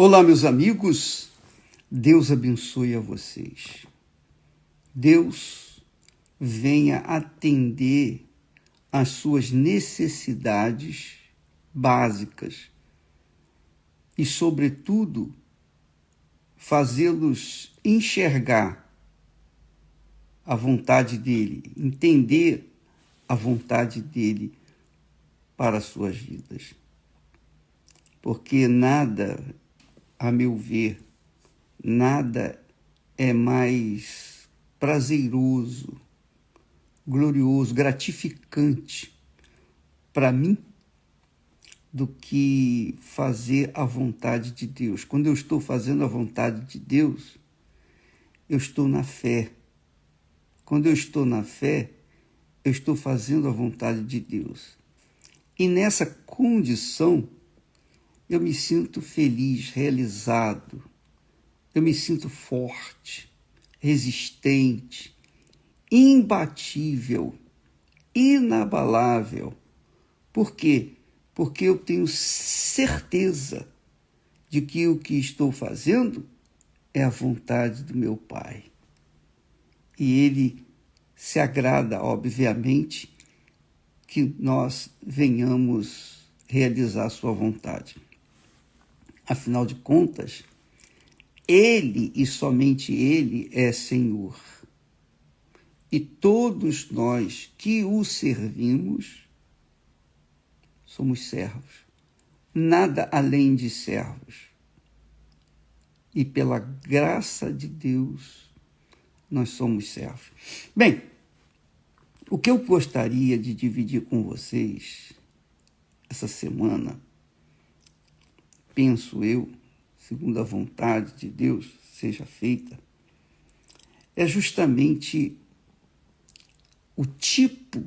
Olá, meus amigos, Deus abençoe a vocês. Deus venha atender às suas necessidades básicas e, sobretudo, fazê-los enxergar a vontade dele, entender a vontade dele para as suas vidas. Porque nada, a meu ver, nada é mais prazeroso, glorioso, gratificante para mim do que fazer a vontade de Deus. Quando eu estou fazendo a vontade de Deus, eu estou na fé. Quando eu estou na fé, eu estou fazendo a vontade de Deus. E nessa condição, eu me sinto feliz, realizado. Eu me sinto forte, resistente, imbatível, inabalável. Por quê? Porque eu tenho certeza de que o que estou fazendo é a vontade do meu Pai. E Ele se agrada, obviamente, que nós venhamos realizar a sua vontade. Afinal de contas, Ele e somente Ele é Senhor. E todos nós que o servimos somos servos. Nada além de servos. E pela graça de Deus, nós somos servos. Bem, o que eu gostaria de dividir com vocês essa semana, penso eu, segundo a vontade de Deus seja feita, é justamente o tipo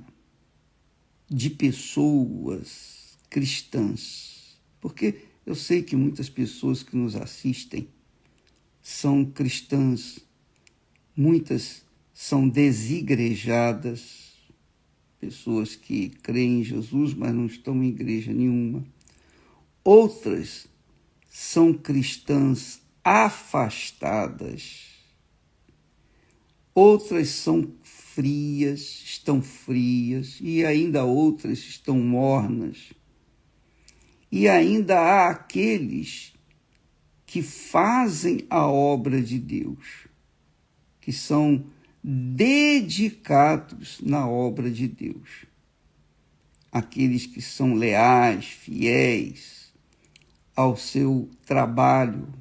de pessoas cristãs. Porque eu sei que muitas pessoas que nos assistem são cristãs, muitas são desigrejadas, pessoas que creem em Jesus, mas não estão em igreja nenhuma. Outras são cristãs afastadas. Outras são frias, estão frias, e ainda outras estão mornas. E ainda há aqueles que fazem a obra de Deus, que são dedicados na obra de Deus. Aqueles que são leais, fiéis ao seu trabalho,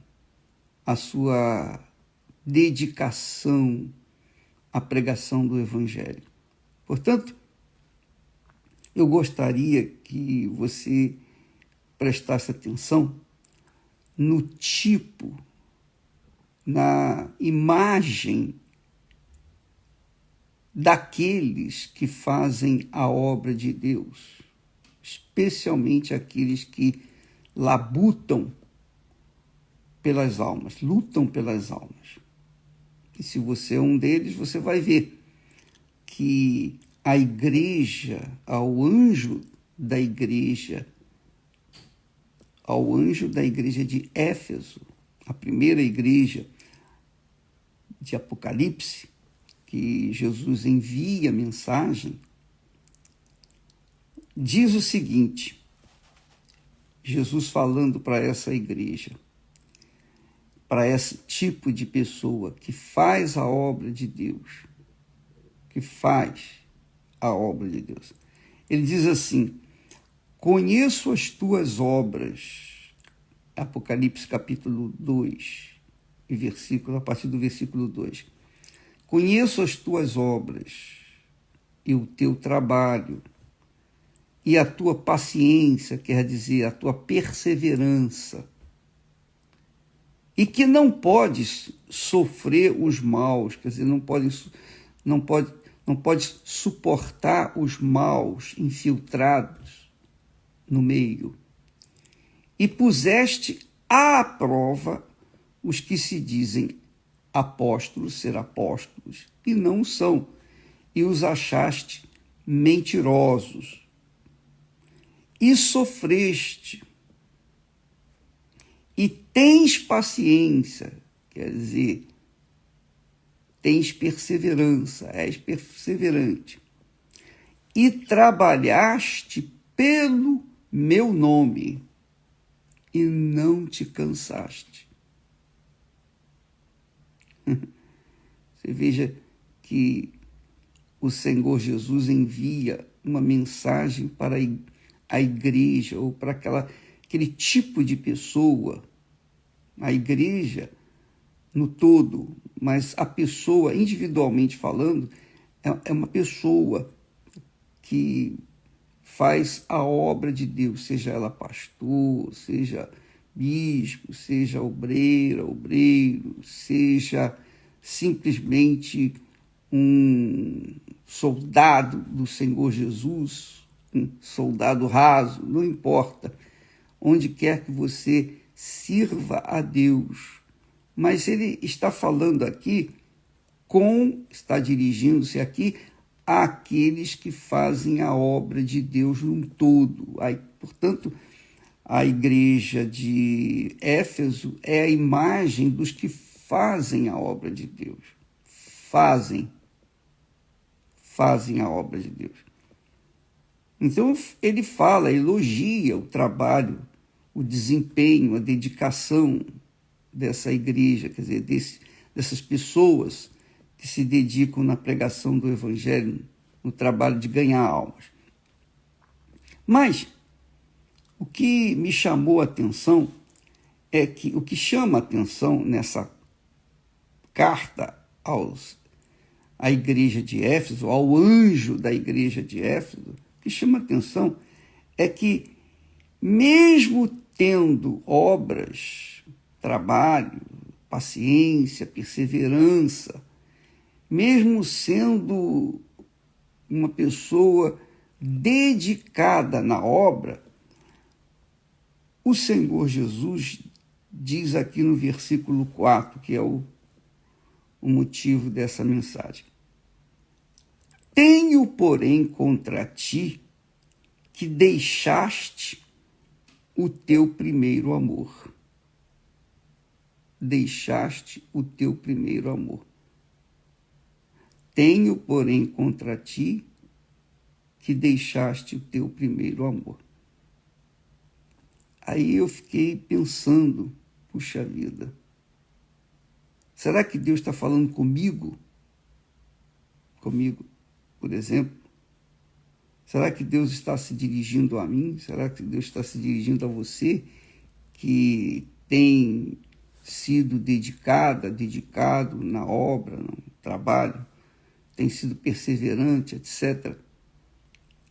à sua dedicação à pregação do Evangelho. Portanto, eu gostaria que você prestasse atenção no tipo, na imagem daqueles que fazem a obra de Deus, especialmente aqueles que labutam pelas almas, lutam pelas almas. E se você é um deles, você vai ver que a igreja, ao anjo da igreja de Éfeso, a primeira igreja de Apocalipse, que Jesus envia a mensagem, diz o seguinte, Jesus falando para essa igreja, para esse tipo de pessoa que faz a obra de Deus, Ele diz assim, conheço as tuas obras, Apocalipse capítulo 2, a partir do versículo 2. Conheço as tuas obras e o teu trabalho e a tua paciência, quer dizer, a tua perseverança, e que não podes sofrer os maus, quer dizer, não podes suportar os maus infiltrados no meio. E puseste à prova os que se dizem apóstolos, ser apóstolos, e não são, e os achaste mentirosos. E sofreste, e tens paciência, quer dizer, tens perseverança, és perseverante, e trabalhaste pelo meu nome e não te cansaste. Você veja que o Senhor Jesus envia uma mensagem para a igreja, ou para aquele tipo de pessoa, a igreja no todo, mas a pessoa, individualmente falando, é uma pessoa que faz a obra de Deus, seja ela pastor, seja bispo, seja obreiro, seja simplesmente um soldado do Senhor Jesus, um soldado raso, não importa, onde quer que você sirva a Deus. Mas ele está falando aqui está dirigindo-se aqui àqueles que fazem a obra de Deus num todo. Aí, portanto, a igreja de Éfeso é a imagem dos que fazem a obra de Deus. Fazem a obra de Deus. Então, ele elogia o trabalho, o desempenho, a dedicação dessa igreja, quer dizer, dessas pessoas que se dedicam na pregação do Evangelho, no trabalho de ganhar almas. Mas o que me chamou a atenção é que o que chama a atenção nessa carta à igreja de Éfeso, ao anjo da igreja de Éfeso, o que chama a atenção é que, mesmo tendo obras, trabalho, paciência, perseverança, mesmo sendo uma pessoa dedicada na obra, o Senhor Jesus diz aqui no versículo 4, que é o motivo dessa mensagem: tenho, porém, contra ti que deixaste o teu primeiro amor. Deixaste o teu primeiro amor. Tenho, porém, contra ti que deixaste o teu primeiro amor. Aí eu fiquei pensando, puxa vida, será que Deus está falando comigo? Comigo, por exemplo? Será que Deus está se dirigindo a mim? Será que Deus está se dirigindo a você que tem sido dedicado na obra, no trabalho, tem sido perseverante, etc.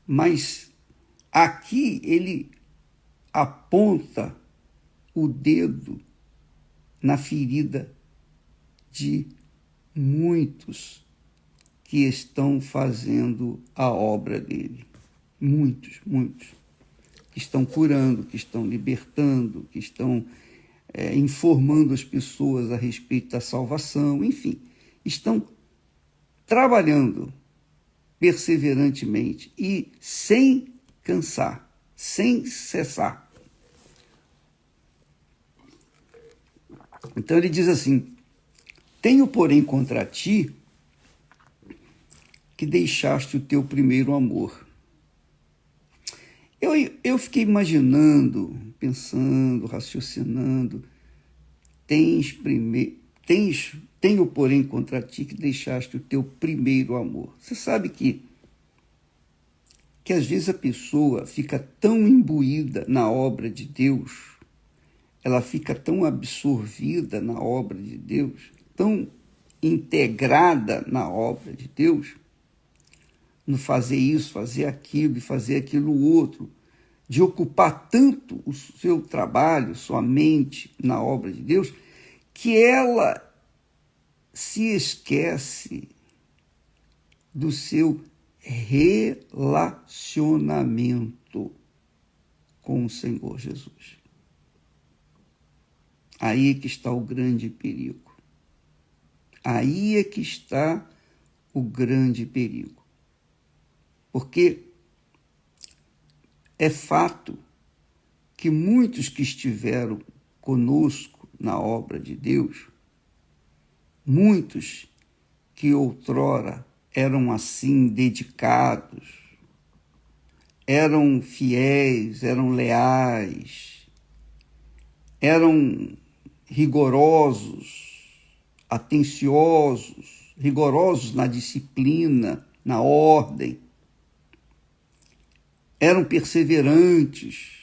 Mas aqui ele aponta o dedo na ferida de muitos que estão fazendo a obra dele. Muitos. Que estão curando, que estão libertando, que estão informando as pessoas a respeito da salvação, enfim, estão trabalhando perseverantemente e sem cansar, sem cessar. Então ele diz assim: tenho, porém, contra ti que deixaste o teu primeiro amor. Eu fiquei imaginando, pensando, raciocinando, tenho, porém, contra ti que deixaste o teu primeiro amor. Você sabe que às vezes a pessoa fica tão imbuída na obra de Deus, ela fica tão absorvida na obra de Deus, tão integrada na obra de Deus, no fazer isso, fazer aquilo e fazer aquilo outro, de ocupar tanto o seu trabalho, sua mente na obra de Deus, que ela se esquece do seu relacionamento com o Senhor Jesus. Aí é que está o grande perigo. Aí é que está o grande perigo. Porque é fato que muitos que estiveram conosco na obra de Deus, muitos que outrora eram assim dedicados, eram fiéis, eram leais, eram rigorosos, atenciosos, rigorosos na disciplina, na ordem, eram perseverantes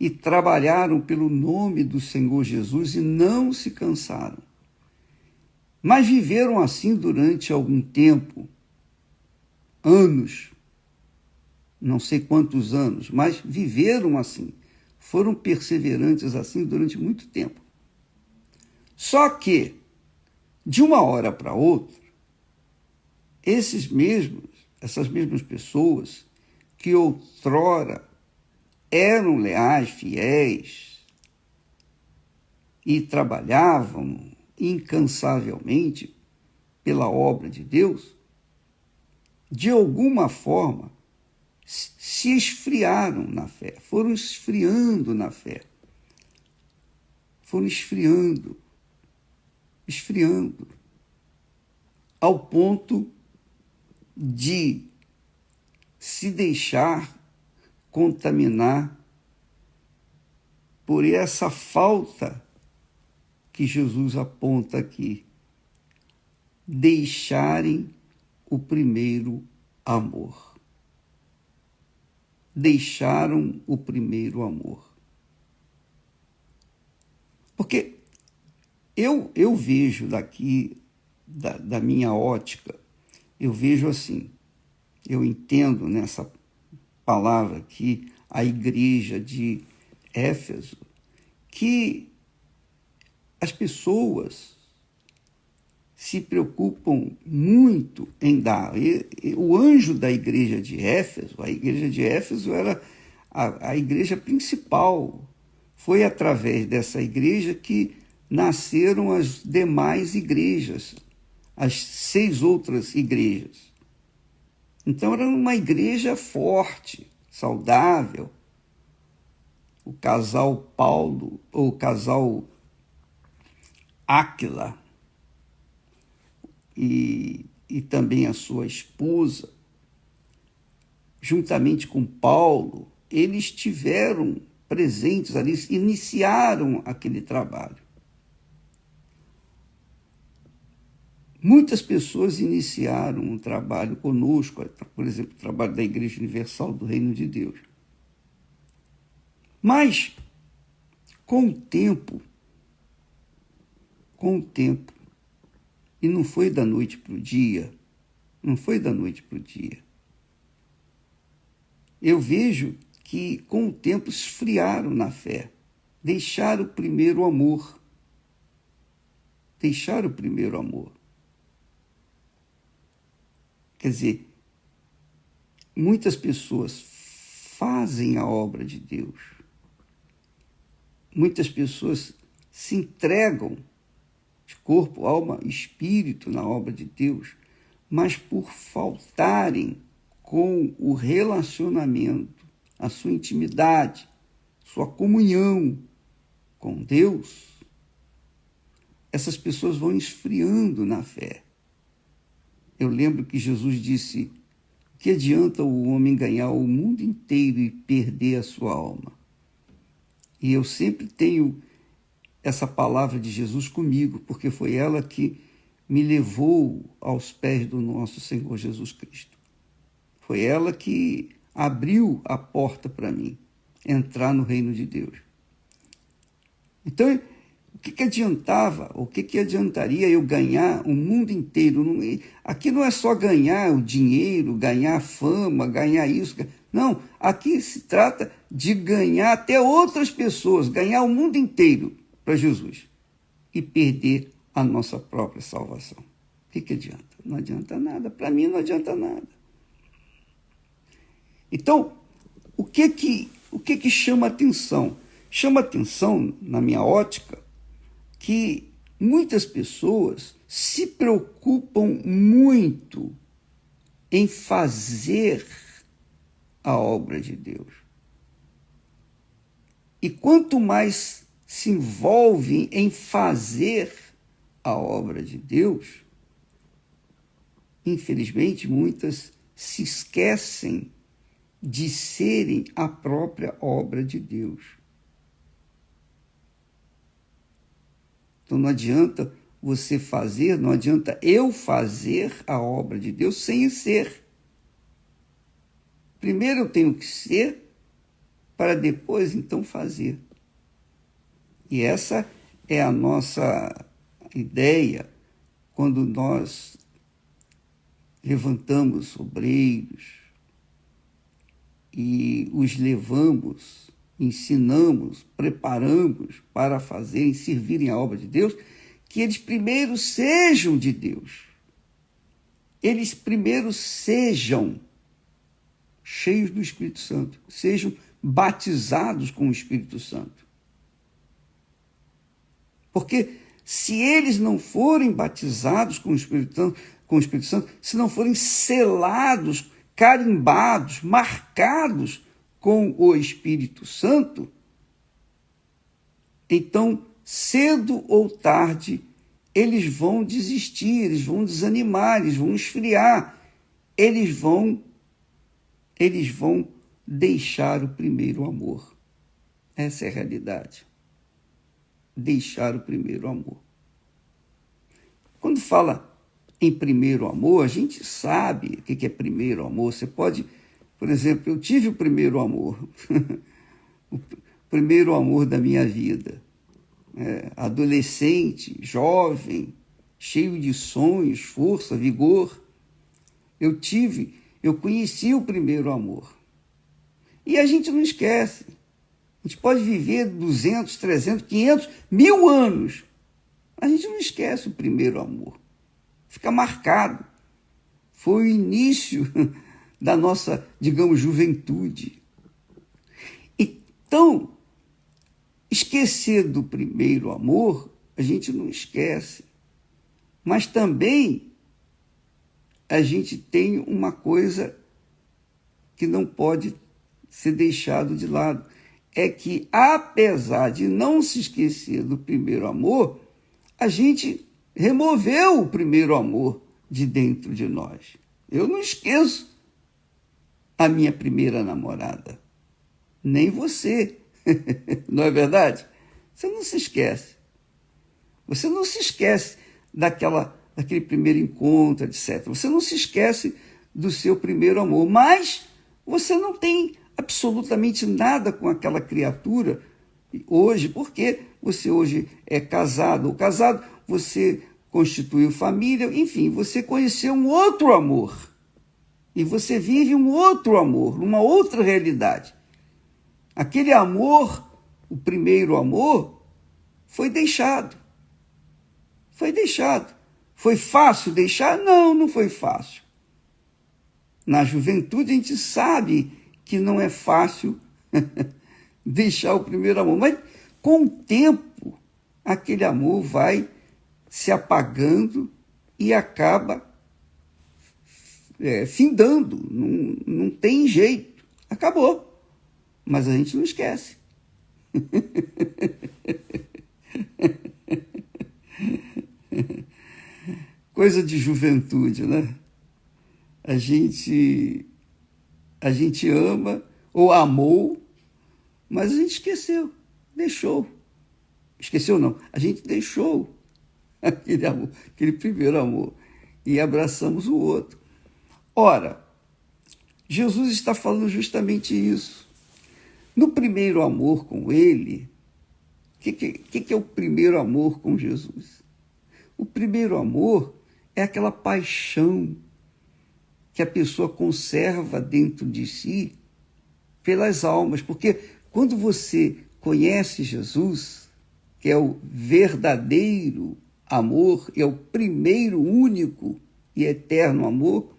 e trabalharam pelo nome do Senhor Jesus e não se cansaram. Mas viveram assim durante algum tempo, anos, não sei quantos anos, mas viveram assim, foram perseverantes assim durante muito tempo. Só que, de uma hora para outra, essas mesmas pessoas que outrora eram leais, fiéis e trabalhavam incansavelmente pela obra de Deus, de alguma forma se esfriaram na fé, foram esfriando na fé, foram esfriando, ao ponto de se deixar contaminar por essa falta que Jesus aponta aqui, deixarem o primeiro amor. Deixaram o primeiro amor. Porque eu vejo daqui, da minha ótica, eu vejo assim, eu entendo nessa palavra aqui, a igreja de Éfeso, que as pessoas se preocupam muito em dar. O anjo da igreja de Éfeso, a igreja de Éfeso era a igreja principal. Foi através dessa igreja que nasceram as demais igrejas, as 6 outras igrejas. Então era uma igreja forte, saudável. O casal Paulo, ou o casal Áquila, e também a sua esposa, juntamente com Paulo, eles estiveram presentes ali, iniciaram aquele trabalho. Muitas pessoas iniciaram um trabalho conosco, por exemplo, o trabalho da Igreja Universal do Reino de Deus. Mas, com o tempo, e não foi da noite para o dia, eu vejo que, com o tempo, esfriaram na fé, deixaram o primeiro amor. Quer dizer, muitas pessoas fazem a obra de Deus. Muitas pessoas se entregam de corpo, alma e espírito na obra de Deus, mas por faltarem com o relacionamento, a sua intimidade, sua comunhão com Deus, essas pessoas vão esfriando na fé. Eu lembro que Jesus disse: que adianta o homem ganhar o mundo inteiro e perder a sua alma? E eu sempre tenho essa palavra de Jesus comigo, porque foi ela que me levou aos pés do nosso Senhor Jesus Cristo. Foi ela que abriu a porta para mim entrar no reino de Deus. Então, o que adiantava, o que adiantaria eu ganhar o mundo inteiro? Aqui não é só ganhar o dinheiro, ganhar a fama, ganhar isso. Não, aqui se trata de ganhar até outras pessoas, ganhar o mundo inteiro para Jesus e perder a nossa própria salvação. O que adianta? Não adianta nada. Para mim não adianta nada. Então, o que chama atenção? Chama atenção, na minha ótica, que muitas pessoas se preocupam muito em fazer a obra de Deus. E quanto mais se envolvem em fazer a obra de Deus, infelizmente, muitas se esquecem de serem a própria obra de Deus. Então não adianta você fazer, não adianta eu fazer a obra de Deus sem ser. Primeiro eu tenho que ser, para depois então fazer. E essa é a nossa ideia quando nós levantamos obreiros e os levamos, ensinamos, preparamos para fazerem, servirem a obra de Deus, que eles primeiro sejam de Deus. Eles primeiro sejam cheios do Espírito Santo, sejam batizados com o Espírito Santo. Porque se eles não forem batizados com o Espírito Santo, se não forem selados, carimbados, marcados com o Espírito Santo, então, cedo ou tarde, eles vão desistir, eles vão desanimar, eles vão esfriar, eles vão deixar o primeiro amor. Essa é a realidade. Deixar o primeiro amor. Quando fala em primeiro amor, a gente sabe o que é primeiro amor. Você pode, por exemplo, eu tive o primeiro amor, o primeiro amor da minha vida. Adolescente, jovem, cheio de sonhos, força, vigor. Eu conheci o primeiro amor. E a gente não esquece. A gente pode viver 200, 300, 500, 1000 anos. A gente não esquece o primeiro amor. Fica marcado. Foi o início da nossa, digamos, juventude. Então, esquecer do primeiro amor, a gente não esquece. Mas também a gente tem uma coisa que não pode ser deixado de lado. É que, apesar de não se esquecer do primeiro amor, a gente removeu o primeiro amor de dentro de nós. Eu não esqueço a minha primeira namorada. Nem você. Não é verdade? Você não se esquece. Você não se esquece daquele primeiro encontro, etc. Você não se esquece do seu primeiro amor, mas você não tem absolutamente nada com aquela criatura hoje, porque você hoje é casado ou casado, você constituiu família, enfim, você conheceu um outro amor. E você vive um outro amor, uma outra realidade. Aquele amor, o primeiro amor, foi deixado. Foi deixado. Foi fácil deixar? Não, não foi fácil. Na juventude a gente sabe que não é fácil deixar o primeiro amor, mas com o tempo aquele amor vai se apagando e acaba findando, não tem jeito, acabou, mas a gente não esquece. Coisa de juventude, né? A gente ama ou amou, mas a gente esqueceu, deixou. Esqueceu não, a gente deixou aquele amor, aquele primeiro amor, e abraçamos o outro. Ora, Jesus está falando justamente isso. No primeiro amor com ele, o que é o primeiro amor com Jesus? O primeiro amor é aquela paixão que a pessoa conserva dentro de si pelas almas, porque quando você conhece Jesus, que é o verdadeiro amor, é o primeiro, único e eterno amor,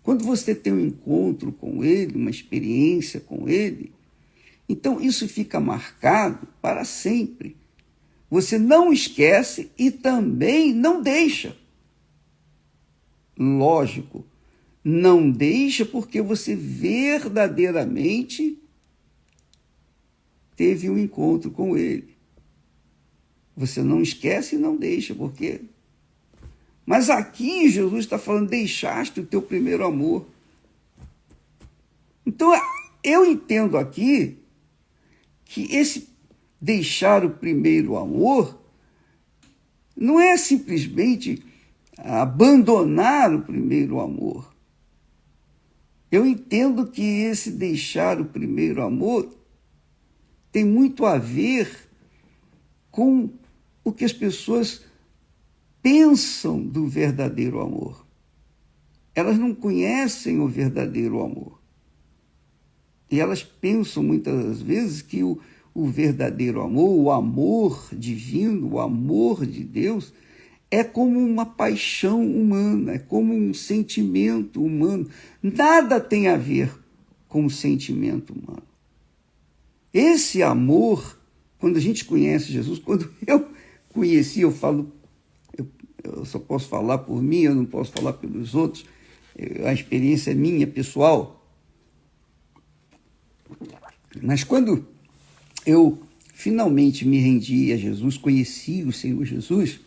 quando você tem um encontro com ele, uma experiência com ele, então isso fica marcado para sempre. Você não esquece e também não deixa. Lógico, não deixa porque você verdadeiramente teve um encontro com ele. Você não esquece e não deixa, porque... Mas aqui Jesus está falando, deixaste o teu primeiro amor. Então, eu entendo aqui que esse deixar o primeiro amor não é simplesmente abandonar o primeiro amor. Eu entendo que esse deixar o primeiro amor tem muito a ver com o que as pessoas pensam do verdadeiro amor. Elas não conhecem o verdadeiro amor. E elas pensam muitas vezes que o verdadeiro amor, o amor divino, o amor de Deus, é como uma paixão humana, é como um sentimento humano. Nada tem a ver com o sentimento humano. Esse amor, quando a gente conhece Jesus, quando eu conheci, eu falo, eu só posso falar por mim, eu não posso falar pelos outros, a experiência é minha, pessoal. Mas quando eu finalmente me rendi a Jesus, conheci o Senhor Jesus,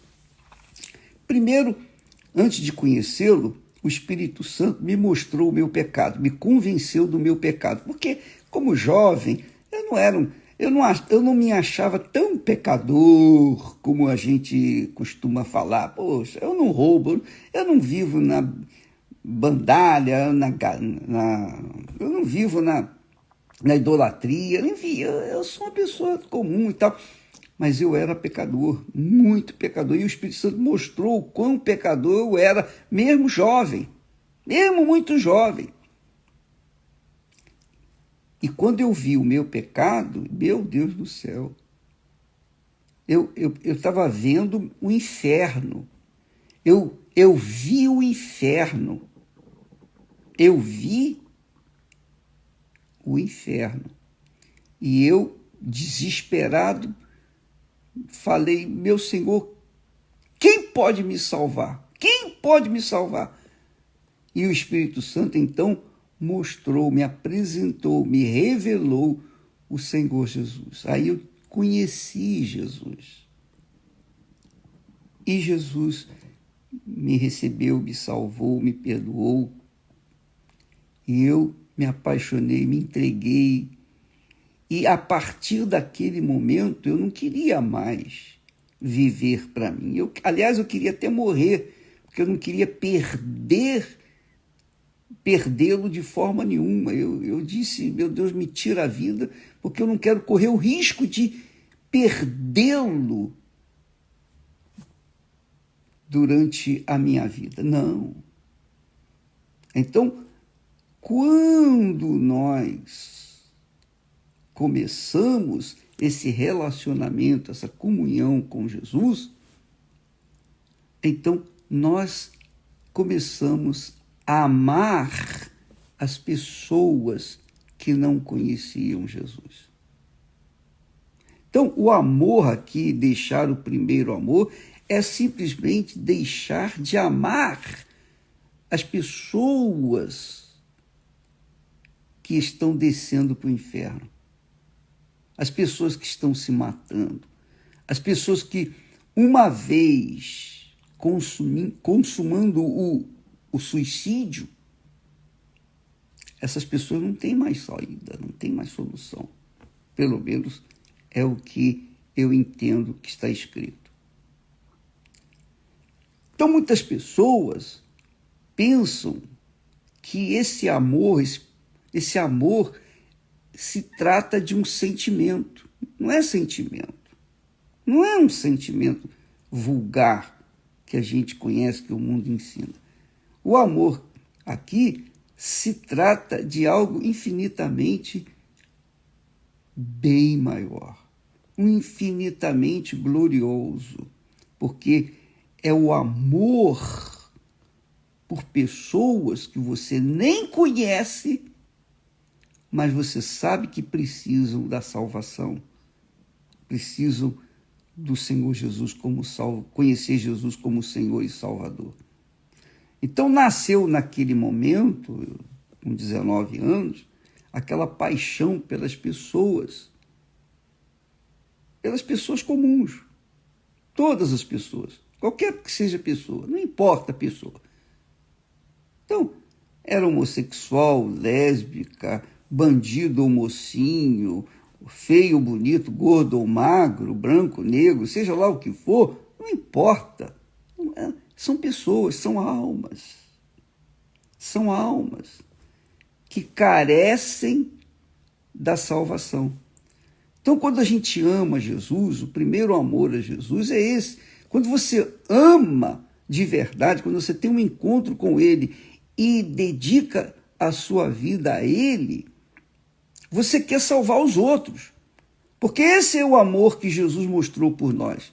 primeiro, antes de conhecê-lo, o Espírito Santo me mostrou o meu pecado, me convenceu do meu pecado. Porque, como jovem, eu não me achava tão pecador como a gente costuma falar. Poxa, eu não roubo, eu não vivo na bandalha, eu não vivo na idolatria, enfim, eu sou uma pessoa comum e tal. Mas eu era pecador, muito pecador, e o Espírito Santo mostrou o quão pecador eu era, mesmo jovem, mesmo muito jovem. E quando eu vi o meu pecado, meu Deus do céu, eu estava vendo o inferno, eu vi o inferno, eu vi o inferno, e eu, desesperado, falei, meu Senhor, quem pode me salvar? Quem pode me salvar? E o Espírito Santo, então, mostrou, me apresentou, me revelou o Senhor Jesus. Aí eu conheci Jesus. E Jesus me recebeu, me salvou, me perdoou. E eu me apaixonei, me entreguei. E a partir daquele momento, eu não queria mais viver para mim. Aliás, eu queria até morrer, porque eu não queria perdê-lo de forma nenhuma. Eu disse, meu Deus, me tira a vida, porque eu não quero correr o risco de perdê-lo durante a minha vida. Não. Então, quando nós começamos esse relacionamento, essa comunhão com Jesus, então nós começamos a amar as pessoas que não conheciam Jesus. Então, o amor aqui, deixar o primeiro amor, é simplesmente deixar de amar as pessoas que estão descendo para o inferno. As pessoas que estão se matando, as pessoas que, uma vez consumando o suicídio, essas pessoas não têm mais saída, não têm mais solução. Pelo menos é o que eu entendo que está escrito. Então, muitas pessoas pensam que esse amor se trata de um sentimento. Não é sentimento. Não é um sentimento vulgar que a gente conhece, que o mundo ensina. O amor aqui se trata de algo infinitamente bem maior, infinitamente glorioso, porque é o amor por pessoas que você nem conhece, mas você sabe que precisam da salvação, precisam do Senhor Jesus como conhecer Jesus como Senhor e Salvador. Então nasceu naquele momento, com 19 anos, aquela paixão pelas pessoas comuns. todas as pessoas, qualquer que seja a pessoa, não importa a pessoa. Então, era homossexual, lésbica, bandido ou mocinho, feio ou bonito, gordo ou magro, branco, negro, seja lá o que for, não importa. São pessoas, são almas. São almas que carecem da salvação. Então, quando a gente ama Jesus, o primeiro amor a Jesus é esse. Quando você ama de verdade, quando você tem um encontro com Ele e dedica a sua vida a Ele, você quer salvar os outros. Porque esse é o amor que Jesus mostrou por nós.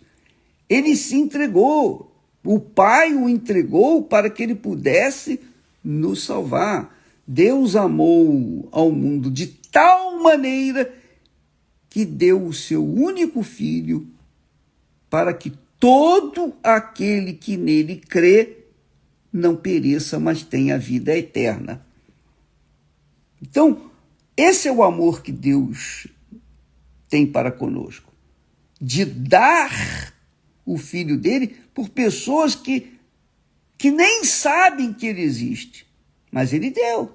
Ele se entregou. O Pai o entregou para que Ele pudesse nos salvar. Deus amou ao mundo de tal maneira que deu o seu único Filho para que todo aquele que nele crê não pereça, mas tenha vida eterna. Então, esse é o amor que Deus tem para conosco, de dar o Filho dele por pessoas que nem sabem que ele existe, mas ele deu.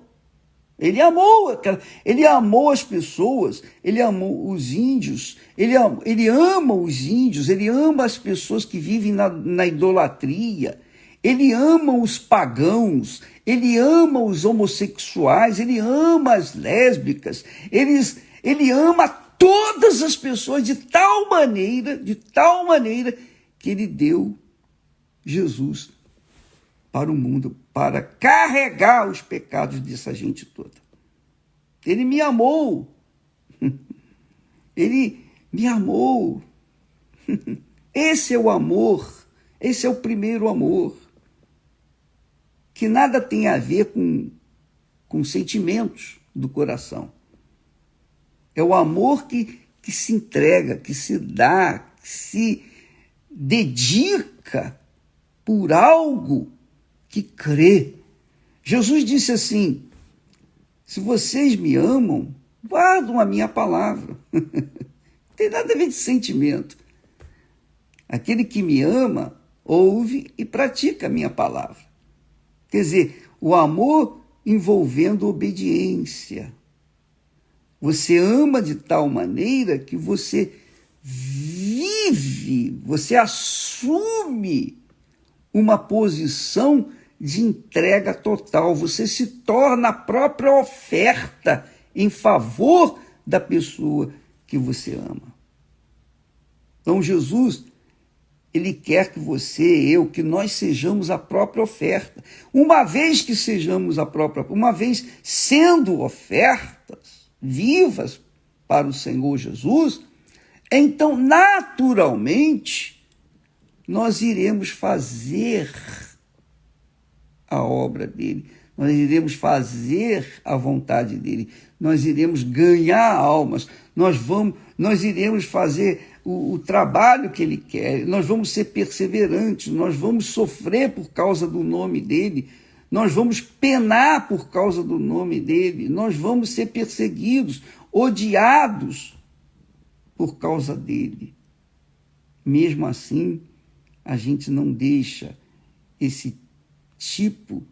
Ele amou as pessoas, ele amou os índios, ele ama os índios, ele ama as pessoas que vivem na idolatria, ele ama os pagãos, ele ama os homossexuais, ele ama as lésbicas, ele ama todas as pessoas de tal maneira que ele deu Jesus para o mundo, para carregar os pecados dessa gente toda. Ele me amou. Ele me amou. Esse é o amor. Esse é o primeiro amor. Que nada tem a ver com sentimentos do coração. É o amor que se entrega, que se dá, que se dedica por algo que crê. Jesus disse assim: se vocês me amam, guardam a minha palavra. Não tem nada a ver de sentimento. Aquele que me ama, ouve e pratica a minha palavra. Quer dizer, o amor envolvendo obediência. Você ama de tal maneira que você vive, você assume uma posição de entrega total. Você se torna a própria oferta em favor da pessoa que você ama. Então, Jesus, ele quer que você, eu, que nós sejamos a própria oferta. Uma vez que sejamos uma vez sendo ofertas vivas para o Senhor Jesus, então, naturalmente, nós iremos fazer a obra dele, nós iremos fazer a vontade dele, nós iremos ganhar almas, nós iremos fazer o trabalho que ele quer, nós vamos ser perseverantes, nós vamos sofrer por causa do nome dele, nós vamos penar por causa do nome dele, nós vamos ser perseguidos, odiados por causa dele. Mesmo assim, a gente não deixa esse tipo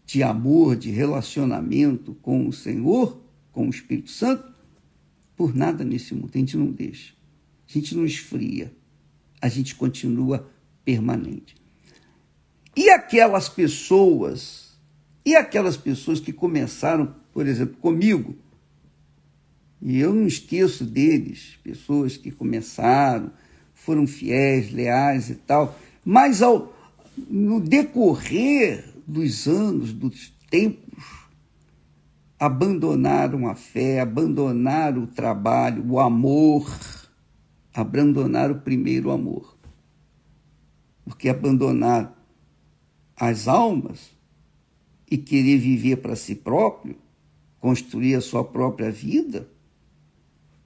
de amor, de relacionamento com o Senhor, com o Espírito Santo, por nada nesse mundo. A gente não deixa. A gente não esfria. A gente continua permanente. E aquelas pessoas que começaram, por exemplo, comigo, e eu não esqueço deles, pessoas que começaram, foram fiéis, leais e tal, mas no decorrer dos anos, dos tempos, abandonaram a fé, abandonaram o trabalho, o amor, abandonaram o primeiro amor. Porque abandonar as almas e querer viver para si próprio, construir a sua própria vida,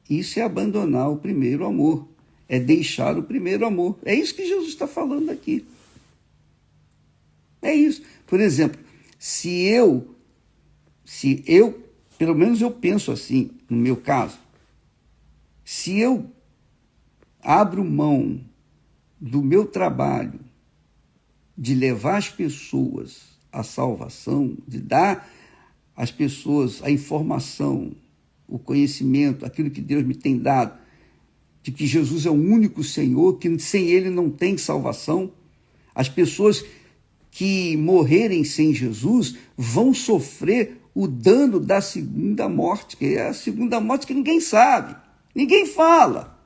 isso é abandonar o primeiro amor, é deixar o primeiro amor. É isso que Jesus está falando aqui. É isso. Por exemplo, se eu, pelo menos eu penso assim, no meu caso, se eu abro mão do meu trabalho de levar as pessoas à salvação, de dar às pessoas a informação, o conhecimento, aquilo que Deus me tem dado, de que Jesus é o único Senhor, que sem Ele não tem salvação. As pessoas que morrerem sem Jesus vão sofrer o dano da segunda morte, que é a segunda morte que ninguém sabe, ninguém fala.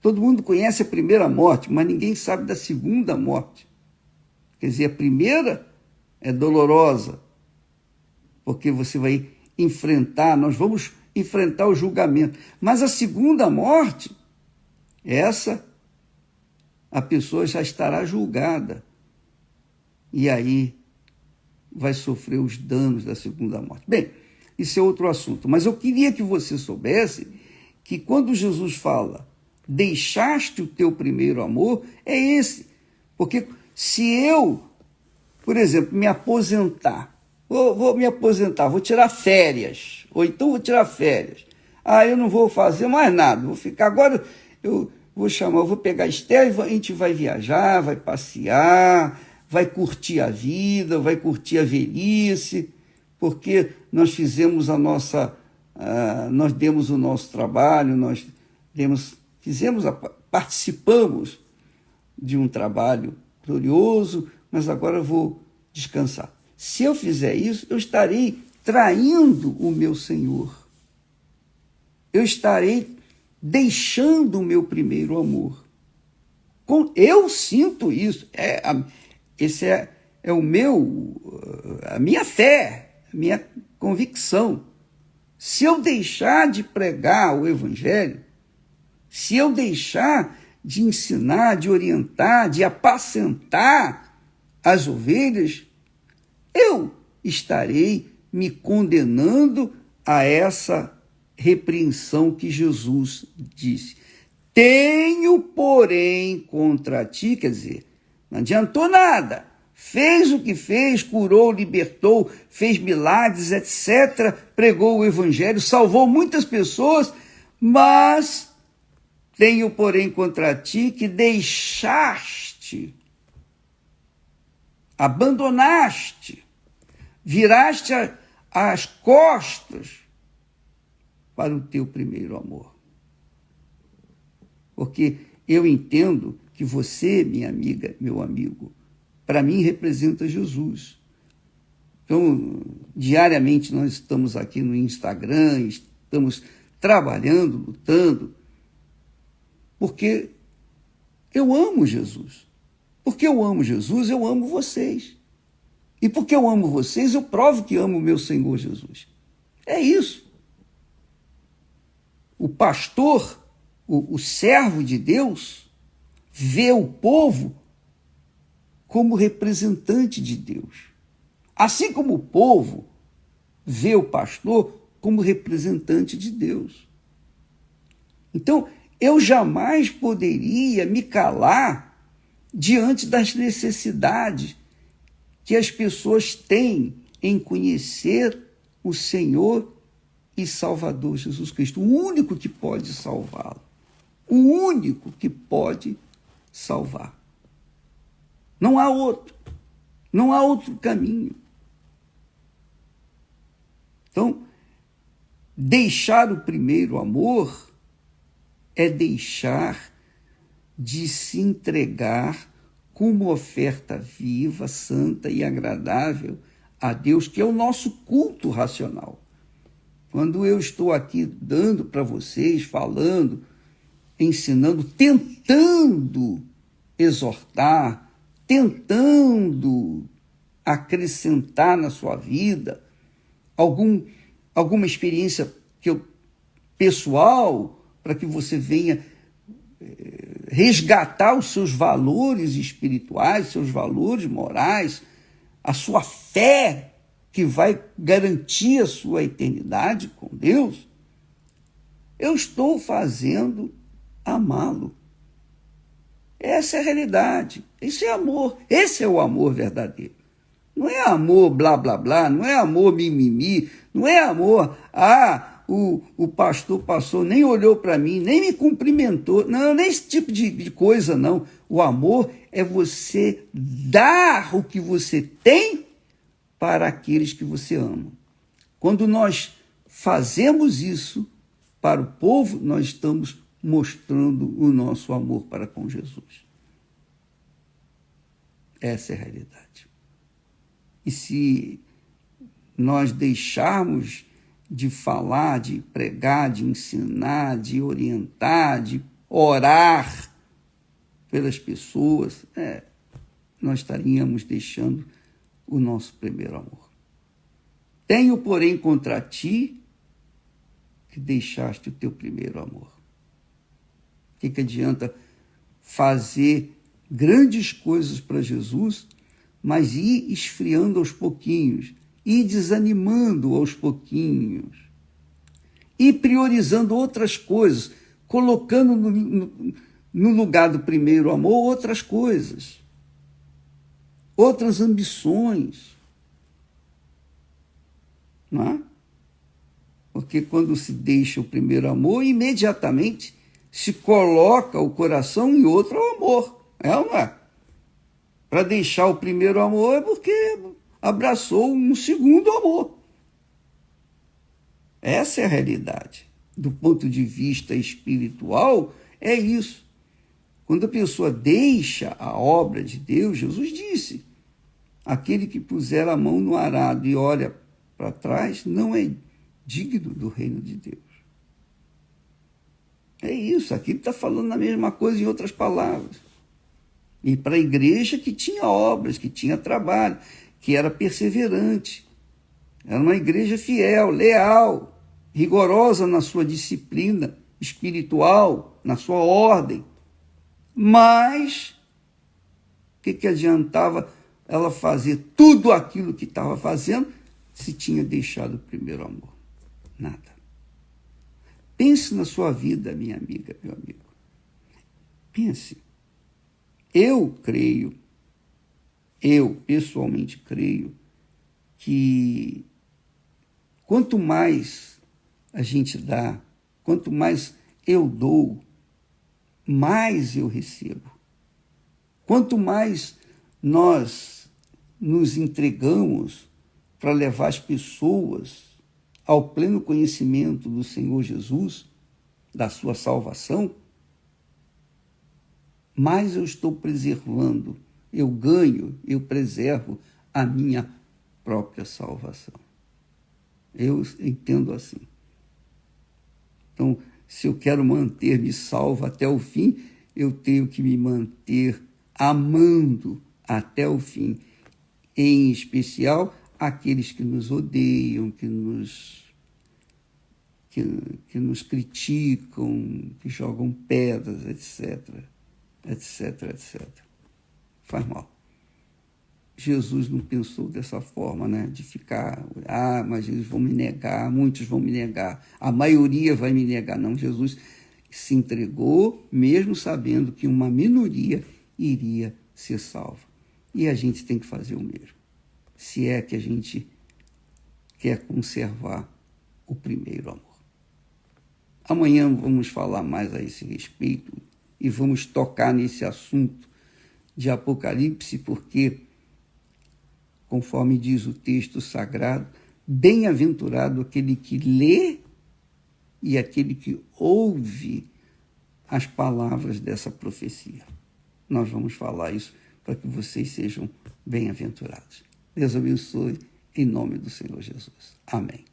Todo mundo conhece a primeira morte, mas ninguém sabe da segunda morte. Quer dizer, a primeira é dolorosa, porque você vai enfrentar, nós vamos enfrentar o julgamento. Mas a segunda morte, essa, a pessoa já estará julgada. E aí vai sofrer os danos da segunda morte. Bem, isso é outro assunto. Mas eu queria que você soubesse que quando Jesus fala, deixaste o teu primeiro amor, é esse. Porque se eu, por exemplo, me aposentar, vou me aposentar, vou tirar férias, ou então vou tirar férias. Eu não vou fazer mais nada, vou ficar agora, eu vou pegar a Esther, a gente vai viajar, vai passear, vai curtir a vida, vai curtir a velhice, porque nós fizemos nós demos o nosso trabalho, participamos de um trabalho glorioso, mas agora eu vou descansar. Se eu fizer isso, eu estarei traindo o meu Senhor. Eu estarei deixando o meu primeiro amor. Eu sinto isso. Esse é a minha fé, a minha convicção. Se eu deixar de pregar o Evangelho, se eu deixar de ensinar, de orientar, de apacentar as ovelhas, eu estarei me condenando a essa repreensão que Jesus disse. Tenho, porém, contra ti, quer dizer, não adiantou nada. Fez o que fez, curou, libertou, fez milagres, etc. Pregou o Evangelho, salvou muitas pessoas, mas tenho, porém, contra ti que deixaste, abandonaste, viraste as costas para o teu primeiro amor. Porque eu entendo que você, minha amiga, meu amigo, para mim representa Jesus. Então, diariamente nós estamos aqui no Instagram, estamos trabalhando, lutando, porque eu amo Jesus. Porque eu amo Jesus, eu amo vocês. E porque eu amo vocês, eu provo que amo o meu Senhor Jesus. É isso. O pastor, o servo de Deus, vê o povo como representante de Deus. Assim como o povo vê o pastor como representante de Deus. Então, eu jamais poderia me calar diante das necessidades que as pessoas têm em conhecer o Senhor e Salvador Jesus Cristo, o único que pode salvá-lo, o único que pode salvar. Não há outro caminho. Então, deixar o primeiro amor é deixar de se entregar como oferta viva, santa e agradável a Deus, que é o nosso culto racional. Quando eu estou aqui dando para vocês, falando, ensinando, tentando exortar, tentando acrescentar na sua vida alguma experiência pessoal, para que você venha resgatar os seus valores espirituais, seus valores morais, a sua fé que vai garantir a sua eternidade com Deus, eu estou fazendo amá-lo. Essa é a realidade. Isso é amor. Esse é o amor verdadeiro. Não é amor blá, blá, blá, não é amor mimimi, não é amor, o pastor passou, nem olhou para mim, nem me cumprimentou. Não, nem esse tipo de coisa, não. O amor é você dar o que você tem para aqueles que você ama. Quando nós fazemos isso para o povo, nós estamos mostrando o nosso amor para com Jesus. Essa é a realidade. E se nós deixarmos de falar, de pregar, de ensinar, de orientar, de orar pelas pessoas, nós estaríamos deixando o nosso primeiro amor. Tenho, porém, contra ti que deixaste o teu primeiro amor. O que adianta fazer grandes coisas para Jesus, mas ir esfriando aos pouquinhos, ir desanimando aos pouquinhos, ir priorizando outras coisas, colocando no lugar do primeiro amor outras coisas, outras ambições. Não é? Porque quando se deixa o primeiro amor, imediatamente se coloca o coração em outro amor. É ou não é? Para deixar o primeiro amor é porque abraçou um segundo amor. Essa é a realidade. Do ponto de vista espiritual, é isso. Quando a pessoa deixa a obra de Deus, Jesus disse, aquele que puser a mão no arado e olha para trás, não é digno do reino de Deus. É isso, aqui ele está falando a mesma coisa em outras palavras. E para a igreja que tinha obras, que tinha trabalho, que era perseverante. Era uma igreja fiel, leal, rigorosa na sua disciplina espiritual, na sua ordem. Mas, o que adiantava ela fazer tudo aquilo que estava fazendo se tinha deixado o primeiro amor? Nada. Pense na sua vida, minha amiga, meu amigo. Pense. Eu pessoalmente creio que quanto mais a gente dá, quanto mais eu dou, mais eu recebo. Quanto mais nós nos entregamos para levar as pessoas ao pleno conhecimento do Senhor Jesus, da sua salvação, mais eu estou preservando, eu ganho, eu preservo a minha própria salvação. Eu entendo assim. Então, se eu quero manter-me salvo até o fim, eu tenho que me manter amando até o fim, em especial aqueles que nos odeiam, que nos criticam, que jogam pedras, etc. Faz mal. Jesus não pensou dessa forma, né? De ficar, mas eles vão me negar, muitos vão me negar, a maioria vai me negar. Não, Jesus se entregou, mesmo sabendo que uma minoria iria ser salva. E a gente tem que fazer o mesmo, se é que a gente quer conservar o primeiro amor. Amanhã vamos falar mais a esse respeito e vamos tocar nesse assunto de Apocalipse, porque, conforme diz o texto sagrado, bem-aventurado aquele que lê e aquele que ouve as palavras dessa profecia. Nós vamos falar isso para que vocês sejam bem-aventurados. Deus abençoe, em nome do Senhor Jesus. Amém.